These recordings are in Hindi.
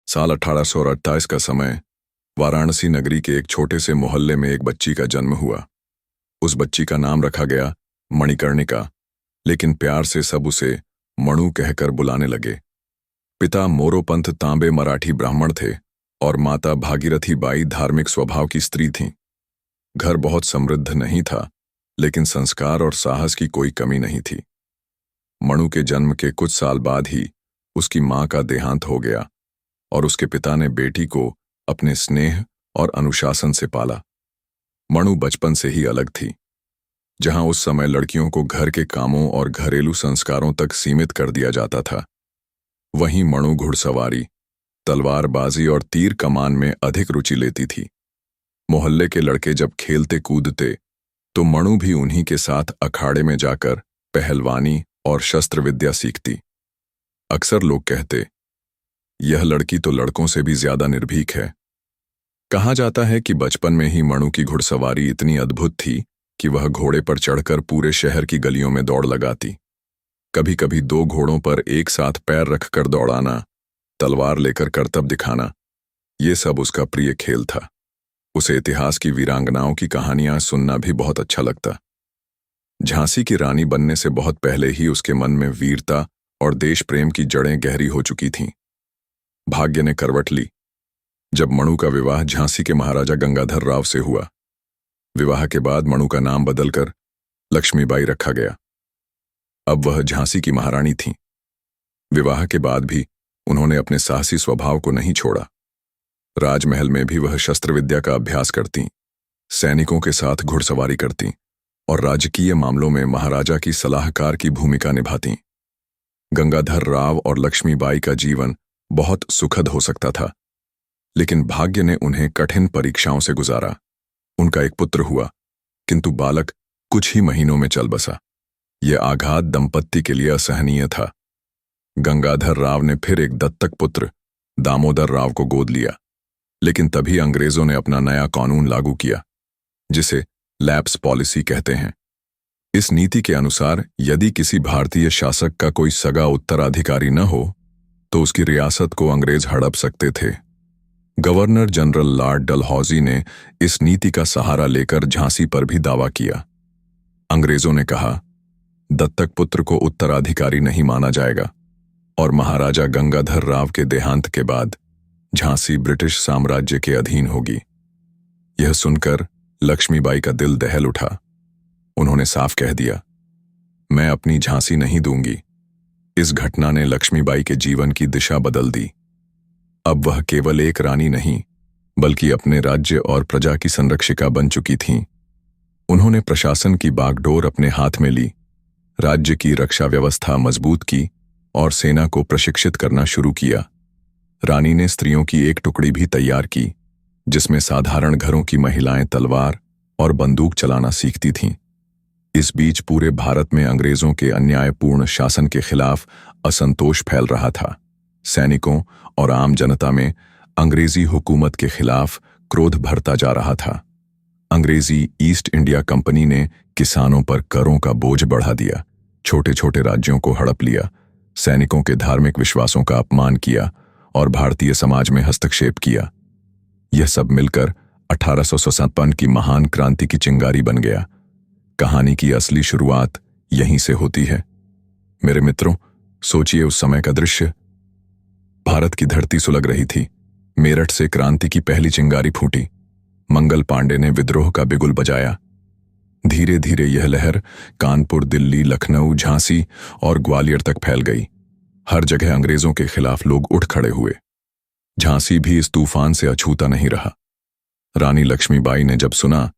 साल 1828 का समय। वाराणसी नगरी के एक छोटे से मोहल्ले में एक बच्ची का जन्म हुआ। उस बच्ची का नाम रखा गया मणिकर्णिका, लेकिन प्यार से सब उसे मणु कहकर बुलाने लगे। पिता मोरोपंत तांबे मराठी ब्राह्मण थे और माता भागीरथी बाई धार्मिक स्वभाव की स्त्री थीं। घर बहुत समृद्ध नहीं था, लेकिन संस्कार और साहस की कोई कमी नहीं थी। मणु के जन्म के कुछ साल बाद ही उसकी मां का देहांत हो गया और उसके पिता ने बेटी को अपने स्नेह और अनुशासन से पाला। मणु बचपन से ही अलग थी। जहां उस समय लड़कियों को घर के कामों और घरेलू संस्कारों तक सीमित कर दिया जाता था, वहीं मणु घुड़सवारी, तलवारबाजी और तीर कमान में अधिक रुचि लेती थी। मोहल्ले के लड़के जब खेलते कूदते तो मणु भी उन्हीं के साथ अखाड़े में जाकर पहलवानी और शस्त्र विद्या सीखती। अक्सर लोग कहते, यह लड़की तो लड़कों से भी ज्यादा निर्भीक है। कहा जाता है कि बचपन में ही मणु की घुड़सवारी इतनी अद्भुत थी कि वह घोड़े पर चढ़कर पूरे शहर की गलियों में दौड़ लगाती। कभी कभी 2 घोड़ों पर एक साथ पैर रखकर दौड़ाना, तलवार लेकर करतब दिखाना, ये सब उसका प्रिय खेल था। उसे इतिहास की वीरांगनाओं की कहानियां सुनना भी बहुत अच्छा लगता। झांसी की रानी बनने से बहुत पहले ही उसके मन में वीरता और देश प्रेम की जड़ें गहरी हो चुकी थीं। भाग्य ने करवट ली जब मणु का विवाह झांसी के महाराजा गंगाधर राव से हुआ। विवाह के बाद मणु का नाम बदलकर लक्ष्मीबाई रखा गया। अब वह झांसी की महारानी थीं। विवाह के बाद भी उन्होंने अपने साहसी स्वभाव को नहीं छोड़ा। राजमहल में भी वह शस्त्र विद्या का अभ्यास करती, सैनिकों के साथ घुड़सवारी करती और राजकीय मामलों में महाराजा की सलाहकार की भूमिका निभाती। गंगाधर राव और लक्ष्मीबाई का जीवन बहुत सुखद हो सकता था, लेकिन भाग्य ने उन्हें कठिन परीक्षाओं से गुजारा। उनका एक पुत्र हुआ, किंतु बालक कुछ ही महीनों में चल बसा। यह आघात दंपत्ति के लिए असहनीय था। गंगाधर राव ने फिर एक दत्तक पुत्र दामोदर राव को गोद लिया, लेकिन तभी अंग्रेजों ने अपना नया कानून लागू किया, जिसे लैप्स पॉलिसी कहते हैं। इस नीति के अनुसार यदि किसी भारतीय शासक का कोई सगा उत्तराधिकारी न हो तो उसकी रियासत को अंग्रेज हड़प सकते थे। गवर्नर जनरल लॉर्ड डलहौजी ने इस नीति का सहारा लेकर झांसी पर भी दावा किया। अंग्रेजों ने कहा, दत्तक पुत्र को उत्तराधिकारी नहीं माना जाएगा और महाराजा गंगाधर राव के देहांत के बाद झांसी ब्रिटिश साम्राज्य के अधीन होगी। यह सुनकर लक्ष्मीबाई का दिल दहल उठा। उन्होंने साफ कह दिया, मैं अपनी झांसी नहीं दूंगी। इस घटना ने लक्ष्मीबाई के जीवन की दिशा बदल दी। अब वह केवल एक रानी नहीं, बल्कि अपने राज्य और प्रजा की संरक्षिका बन चुकी थीं। उन्होंने प्रशासन की बागडोर अपने हाथ में ली, राज्य की रक्षा व्यवस्था मजबूत की और सेना को प्रशिक्षित करना शुरू किया। रानी ने स्त्रियों की एक टुकड़ी भी तैयार की, जिसमें साधारण घरों की महिलाएं तलवार और बंदूक चलाना सीखती थीं। इस बीच पूरे भारत में अंग्रेजों के अन्यायपूर्ण शासन के खिलाफ असंतोष फैल रहा था। सैनिकों और आम जनता में अंग्रेजी हुकूमत के खिलाफ क्रोध भरता जा रहा था। अंग्रेजी ईस्ट इंडिया कंपनी ने किसानों पर करों का बोझ बढ़ा दिया, छोटे छोटे राज्यों को हड़प लिया, सैनिकों के धार्मिक विश्वासों का अपमान किया और भारतीय समाज में हस्तक्षेप किया। यह सब मिलकर 1857 की महान क्रांति की चिंगारी बन गया। कहानी की असली शुरुआत यहीं से होती है। मेरे मित्रों, सोचिए उस समय का दृश्य। भारत की धरती सुलग रही थी। मेरठ से क्रांति की पहली चिंगारी फूटी। मंगल पांडे ने विद्रोह का बिगुल बजाया। धीरे धीरे यह लहर कानपुर, दिल्ली, लखनऊ, झांसी और ग्वालियर तक फैल गई। हर जगह अंग्रेजों के खिलाफ लोग उठ खड़े हुए। झांसी भी इस तूफान से अछूता नहीं रहा। रानी लक्ष्मीबाई ने जब सुना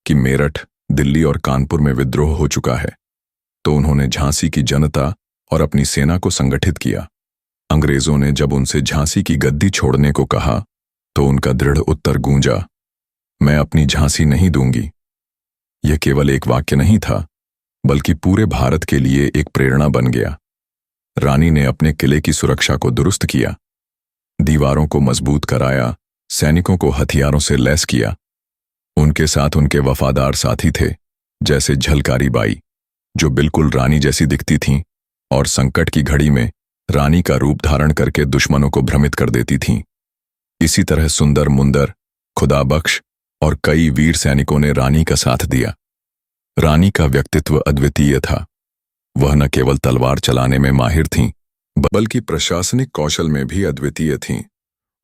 कि मेरठ, दिल्ली और कानपुर में विद्रोह हो चुका है, तो उन्होंने झांसी की जनता और अपनी सेना को संगठित किया। अंग्रेजों ने जब उनसे झांसी की गद्दी छोड़ने को कहा, तो उनका दृढ़ उत्तर गूंजा, मैं अपनी झांसी नहीं दूंगी। यह केवल एक वाक्य नहीं था, बल्कि पूरे भारत के लिए एक प्रेरणा बन गया। रानी ने अपने किले की सुरक्षा को दुरुस्त किया, दीवारों को मजबूत कराया, सैनिकों को हथियारों से लैस किया। उनके साथ उनके वफादार साथी थे, जैसे झलकारी बाई, जो बिल्कुल रानी जैसी दिखती थीं और संकट की घड़ी में रानी का रूप धारण करके दुश्मनों को भ्रमित कर देती थीं। इसी तरह सुंदर मुंदर, खुदाबख्श और कई वीर सैनिकों ने रानी का साथ दिया। रानी का व्यक्तित्व अद्वितीय था। वह न केवल तलवार चलाने में माहिर थीं, बल्कि प्रशासनिक कौशल में भी अद्वितीय थीं।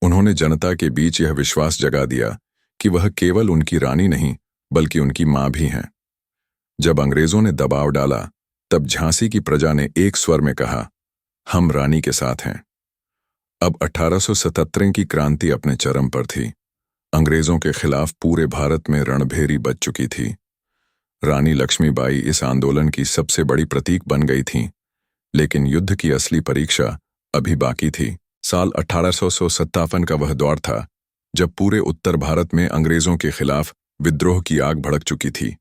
उन्होंने जनता के बीच यह विश्वास जगा दिया कि वह केवल उनकी रानी नहीं, बल्कि उनकी मां भी हैं। जब अंग्रेजों ने दबाव डाला, तब झांसी की प्रजा ने एक स्वर में कहा, हम रानी के साथ हैं। अब 1877 की क्रांति अपने चरम पर थी। अंग्रेजों के खिलाफ पूरे भारत में रणभेरी बज चुकी थी। रानी लक्ष्मीबाई इस आंदोलन की सबसे बड़ी प्रतीक बन गई थीं, लेकिन युद्ध की असली परीक्षा अभी बाकी थी। साल 1857 का वह दौर था जब पूरे उत्तर भारत में अंग्रेजों के खिलाफ विद्रोह की आग भड़क चुकी थी।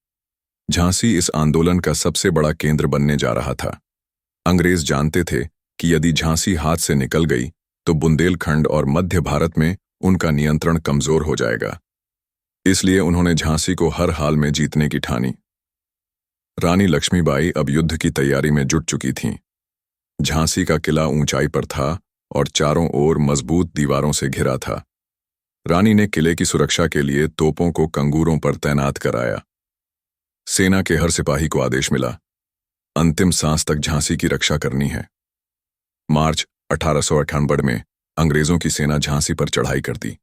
झांसी इस आंदोलन का सबसे बड़ा केंद्र बनने जा रहा था। अंग्रेज जानते थे कि यदि झांसी हाथ से निकल गई तो बुंदेलखंड और मध्य भारत में उनका नियंत्रण कमजोर हो जाएगा। इसलिए उन्होंने झांसी को हर हाल में जीतने की ठानी। रानी लक्ष्मीबाई अब युद्ध की तैयारी में जुट चुकी थीं। झांसी का किला ऊंचाई पर था और चारों ओर मजबूत दीवारों से घिरा था। रानी ने किले की सुरक्षा के लिए तोपों को कंगूरों पर तैनात कराया। सेना के हर सिपाही को आदेश मिला, अंतिम सांस तक झांसी की रक्षा करनी है। मार्च 1898 में अंग्रेजों की सेना झांसी पर चढ़ाई कर दी।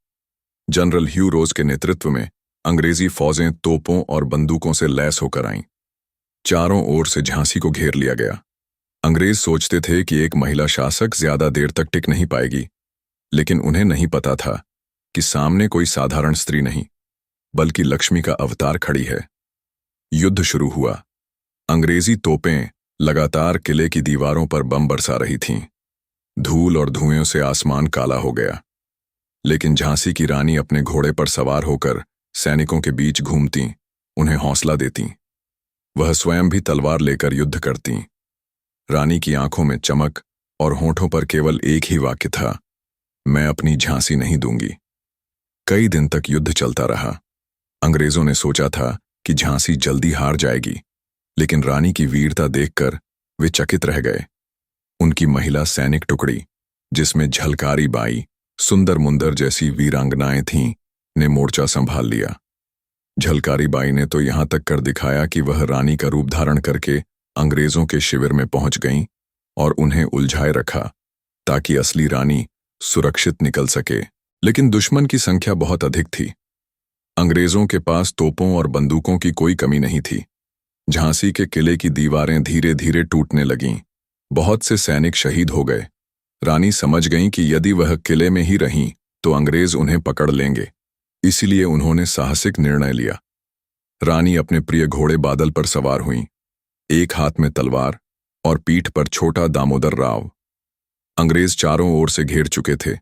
जनरल ह्यू रोज के नेतृत्व में अंग्रेजी फौजें तोपों और बंदूकों से लैस होकर आईं। चारों ओर से झांसी को घेर लिया गया। अंग्रेज सोचते थे कि एक महिला शासक ज्यादा देर तक टिक नहीं पाएगी, लेकिन उन्हें नहीं पता था कि सामने कोई साधारण स्त्री नहीं, बल्कि लक्ष्मी का अवतार खड़ी है। युद्ध शुरू हुआ। अंग्रेजी तोपें लगातार किले की दीवारों पर बम बरसा रही थीं। धूल और धुएं से आसमान काला हो गया, लेकिन झांसी की रानी अपने घोड़े पर सवार होकर सैनिकों के बीच घूमती, उन्हें हौसला देती। वह स्वयं भी तलवार लेकर युद्ध करती। रानी की आंखों में चमक और होठों पर केवल एक ही वाक्य था, मैं अपनी झांसी नहीं दूंगी। कई दिन तक युद्ध चलता रहा। अंग्रेजों ने सोचा था कि झांसी जल्दी हार जाएगी, लेकिन रानी की वीरता देखकर वे चकित रह गए। उनकी महिला सैनिक टुकड़ी, जिसमें झलकारी बाई, सुंदर मुंदर जैसी वीरांगनाएं थीं, ने मोर्चा संभाल लिया। झलकारी बाई ने तो यहां तक कर दिखाया कि वह रानी का रूप धारण करके अंग्रेजों के शिविर में पहुंच गईं और उन्हें उलझाए रखा ताकि असली रानी सुरक्षित निकल सके। लेकिन दुश्मन की संख्या बहुत अधिक थी। अंग्रेजों के पास तोपों और बंदूकों की कोई कमी नहीं थी। झांसी के किले की दीवारें धीरे धीरे टूटने लगीं। बहुत से सैनिक शहीद हो गए। रानी समझ गईं कि यदि वह किले में ही रहीं तो अंग्रेज उन्हें पकड़ लेंगे। इसीलिए उन्होंने साहसिक निर्णय लिया। रानी अपने प्रिय घोड़े बादल पर सवार हुईं, एक हाथ में तलवार और पीठ पर छोटा दामोदर राव। अंग्रेज चारों ओर से घेर चुके थे,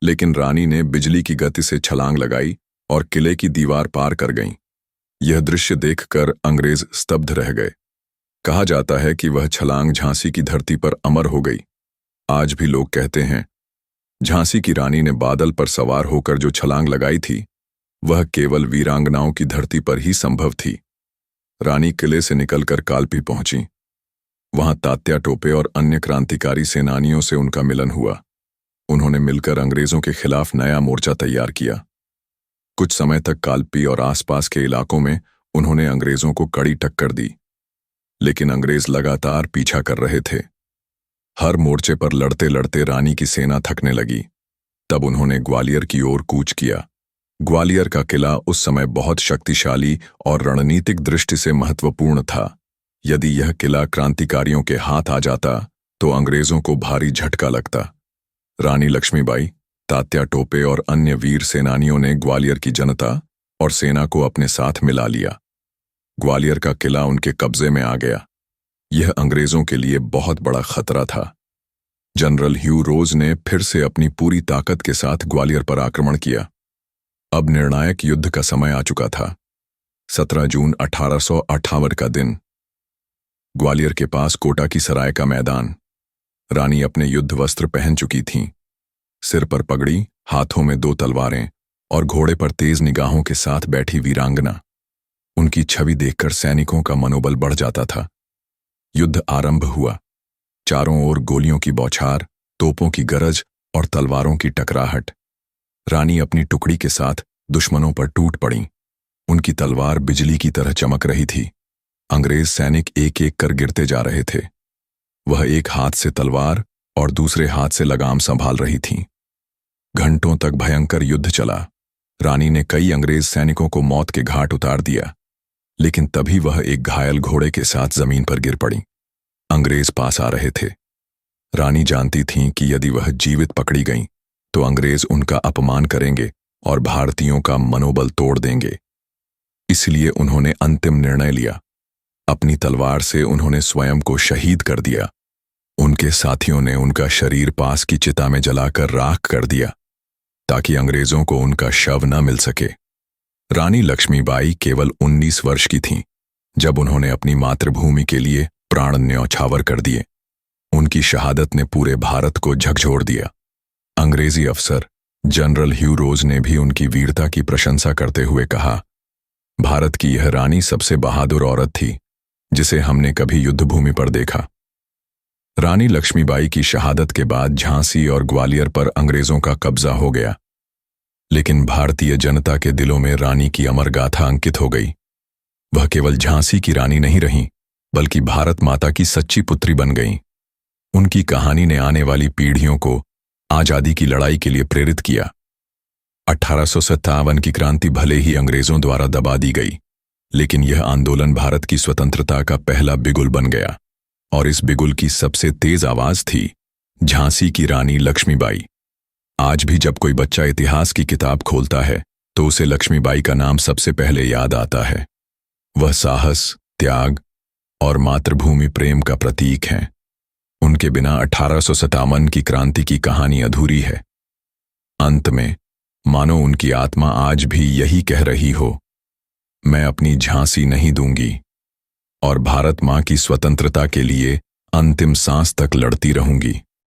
लेकिन रानी ने बिजली की गति से छलांग लगाई और किले की दीवार पार कर गईं। यह दृश्य देखकर अंग्रेज स्तब्ध रह गए। कहा जाता है कि वह छलांग झांसी की धरती पर अमर हो गई। आज भी लोग कहते हैं, झांसी की रानी ने बादल पर सवार होकर जो छलांग लगाई थी, वह केवल वीरांगनाओं की धरती पर ही संभव थी। रानी किले से निकलकर कालपी पहुंची। वहां तात्या टोपे और अन्य क्रांतिकारी सेनानियों से उनका मिलन हुआ। उन्होंने मिलकर अंग्रेजों के खिलाफ नया मोर्चा तैयार किया। कुछ समय तक कालपी और आसपास के इलाकों में उन्होंने अंग्रेजों को कड़ी टक्कर दी, लेकिन अंग्रेज लगातार पीछा कर रहे थे। हर मोर्चे पर लड़ते लड़ते रानी की सेना थकने लगी। तब उन्होंने ग्वालियर की ओर कूच किया। ग्वालियर का किला उस समय बहुत शक्तिशाली और रणनीतिक दृष्टि से महत्वपूर्ण था। यदि यह किला क्रांतिकारियों के हाथ आ जाता तो अंग्रेजों को भारी झटका लगता। रानी लक्ष्मीबाई, तात्या टोपे और अन्य वीर सेनानियों ने ग्वालियर की जनता और सेना को अपने साथ मिला लिया। ग्वालियर का किला उनके कब्जे में आ गया। यह अंग्रेजों के लिए बहुत बड़ा खतरा था। जनरल ह्यू रोज ने फिर से अपनी पूरी ताकत के साथ ग्वालियर पर आक्रमण किया। अब निर्णायक युद्ध का समय आ चुका था। 17 जून 1858 का दिन। ग्वालियर के पास कोटा की सराय का मैदान। रानी अपने युद्ध वस्त्र पहन चुकी थीं। सिर पर पगड़ी, हाथों में 2 तलवारें और घोड़े पर तेज निगाहों के साथ बैठी वीरांगना। उनकी छवि देखकर सैनिकों का मनोबल बढ़ जाता था। युद्ध आरंभ हुआ। चारों ओर गोलियों की बौछार, तोपों की गरज और तलवारों की टकराहट। रानी अपनी टुकड़ी के साथ दुश्मनों पर टूट पड़ी। उनकी तलवार बिजली की तरह चमक रही थी। अंग्रेज सैनिक एक एक कर गिरते जा रहे थे। वह एक हाथ से तलवार और दूसरे हाथ से लगाम संभाल रही थीं। घंटों तक भयंकर युद्ध चला। रानी ने कई अंग्रेज सैनिकों को मौत के घाट उतार दिया, लेकिन तभी वह एक घायल घोड़े के साथ जमीन पर गिर पड़ी। अंग्रेज पास आ रहे थे। रानी जानती थीं कि यदि वह जीवित पकड़ी गईं तो अंग्रेज उनका अपमान करेंगे और भारतीयों का मनोबल तोड़ देंगे। इसलिए उन्होंने अंतिम निर्णय लिया। अपनी तलवार से उन्होंने स्वयं को शहीद कर दिया। उनके साथियों ने उनका शरीर पास की चिता में जलाकर राख कर दिया, ताकि अंग्रेजों को उनका शव न मिल सके। रानी लक्ष्मीबाई केवल 19 वर्ष की थीं जब उन्होंने अपनी मातृभूमि के लिए प्राण न्यौछावर कर दिए। उनकी शहादत ने पूरे भारत को झकझोर दिया। अंग्रेजी अफसर जनरल ह्यू रोज ने भी उनकी वीरता की प्रशंसा करते हुए कहा, भारत की यह रानी सबसे बहादुर औरत थी जिसे हमने कभी युद्धभूमि पर देखा। रानी लक्ष्मीबाई की शहादत के बाद झांसी और ग्वालियर पर अंग्रेजों का कब्जा हो गया, लेकिन भारतीय जनता के दिलों में रानी की अमर गाथा अंकित हो गई। वह केवल झांसी की रानी नहीं रहीं, बल्कि भारत माता की सच्ची पुत्री बन गईं। उनकी कहानी ने आने वाली पीढ़ियों को आजादी की लड़ाई के लिए प्रेरित किया। 1857 की क्रांति भले ही अंग्रेजों द्वारा दबा दी गई, लेकिन यह आंदोलन भारत की स्वतंत्रता का पहला बिगुल बन गया, और इस बिगुल की सबसे तेज आवाज थी झांसी की रानी लक्ष्मीबाई। आज भी जब कोई बच्चा इतिहास की किताब खोलता है तो उसे लक्ष्मीबाई का नाम सबसे पहले याद आता है। वह साहस, त्याग और मातृभूमि प्रेम का प्रतीक हैं। उनके बिना 1857 की क्रांति की कहानी अधूरी है। अंत में मानो उनकी आत्मा आज भी यही कह रही हो, मैं अपनी झांसी नहीं दूंगी और भारत मां की स्वतंत्रता के लिए अंतिम सांस तक लड़ती रहूंगी।